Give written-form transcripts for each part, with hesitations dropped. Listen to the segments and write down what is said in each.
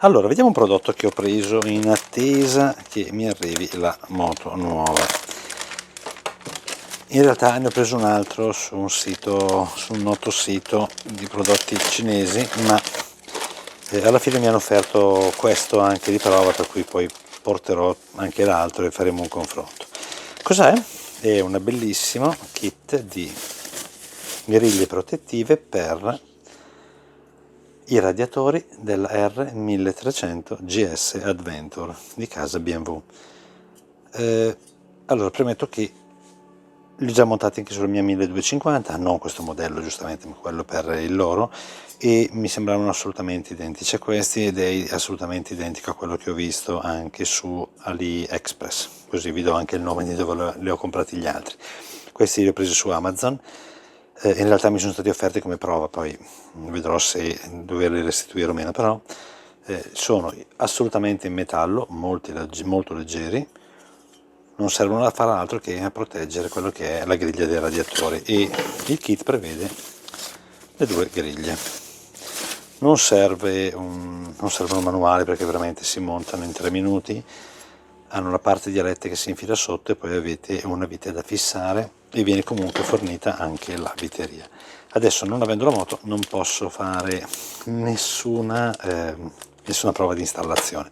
Allora, vediamo un prodotto che ho preso in attesa che mi arrivi la moto nuova. In realtà ne ho preso un altro su un sito, su un noto sito di prodotti cinesi, ma alla fine mi hanno offerto questo anche di prova, per cui poi porterò anche l'altro e faremo un confronto. Cos'è? È una bellissima kit di griglie protettive per i radiatori della R1300 GS Adventure di casa BMW. Allora, premetto che li ho già montati anche sulla mia 1250, non questo modello giustamente, ma quello per il loro, e mi sembravano assolutamente identici a questi, ed è assolutamente identico a quello che ho visto anche su AliExpress, così vi do anche il nome di dove li ho comprati gli altri. Questi li ho presi su Amazon, in realtà mi sono stati offerti come prova, poi vedrò se doverli restituire o meno, però sono assolutamente in metallo, molto leggeri, non servono a fare altro che a proteggere quello che è la griglia dei radiatori, e il kit prevede le due griglie. Non serve un manuale, perché veramente si montano in 3 minuti, hanno la parte dialettica che si infila sotto e poi avete una vite da fissare, e viene comunque fornita anche la viteria. Adesso, non avendo la moto, non posso fare nessuna prova di installazione,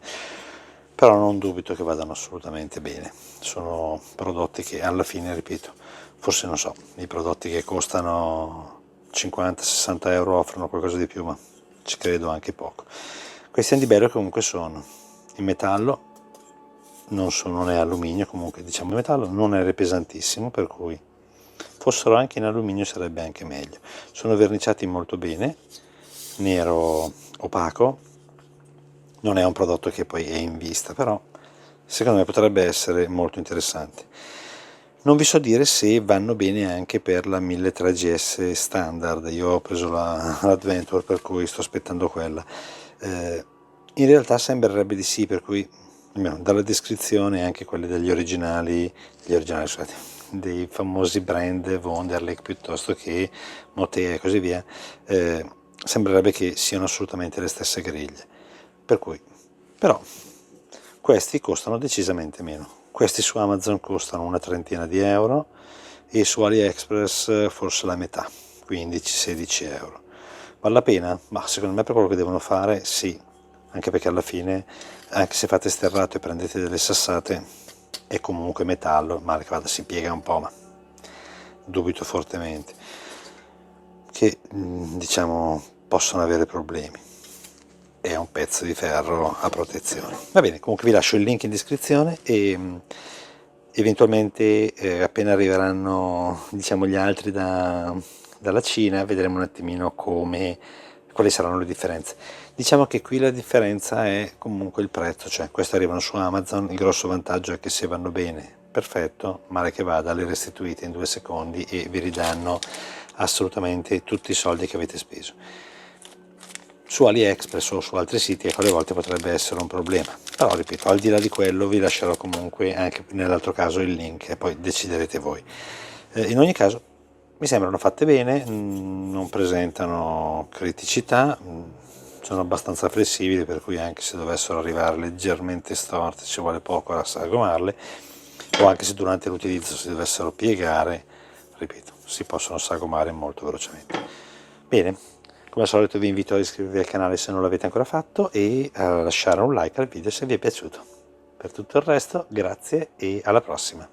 però non dubito che vadano assolutamente bene. Sono prodotti che alla fine, ripeto, forse non so, i prodotti che costano 50-60 euro offrono qualcosa di più, ma ci credo anche poco. Questi antiberry comunque sono in metallo, non è alluminio, comunque diciamo in metallo, non è pesantissimo, per cui fossero anche in alluminio sarebbe anche meglio. Sono verniciati molto bene, nero opaco, non è un prodotto che poi è in vista, però secondo me potrebbe essere molto interessante. Non vi so dire se vanno bene anche per la 1300 GS standard. Io ho preso l'Adventure, per cui sto aspettando quella. In realtà sembrerebbe di sì, per cui almeno dalla descrizione, anche quelle degli originali, scusate, dei famosi brand Wonderlic piuttosto che Motea e così via, sembrerebbe che siano assolutamente le stesse griglie, per cui però questi costano decisamente meno. Questi su Amazon costano una trentina di euro e su AliExpress forse la metà, 15-16 euro. Vale la pena? Ma secondo me per quello che devono fare sì, anche perché alla fine, anche se fate sterrato e prendete delle sassate, è comunque metallo, male che vada si piega un po', ma dubito fortemente che diciamo possano avere problemi. È un pezzo di ferro a protezione. Va bene, comunque vi lascio il link in descrizione, e eventualmente appena arriveranno diciamo gli altri dalla Cina vedremo un attimino quali saranno le differenze. Diciamo che qui la differenza è comunque il prezzo, cioè questi arrivano su Amazon, il grosso vantaggio è che se vanno bene perfetto, male che vada le restituite in 2 secondi e vi ridanno assolutamente tutti i soldi che avete speso. Su AliExpress o su altri siti, ecco, alle volte potrebbe essere un problema, però ripeto, al di là di quello vi lascerò comunque anche nell'altro caso il link e poi deciderete voi. In ogni caso mi sembrano fatte bene, non presentano criticità, sono abbastanza flessibili, per cui anche se dovessero arrivare leggermente storte ci vuole poco a sagomarle, o anche se durante l'utilizzo si dovessero piegare, ripeto, si possono sagomare molto velocemente. Bene, come al solito vi invito ad iscrivervi al canale se non l'avete ancora fatto e a lasciare un like al video se vi è piaciuto. Per tutto il resto, grazie e alla prossima!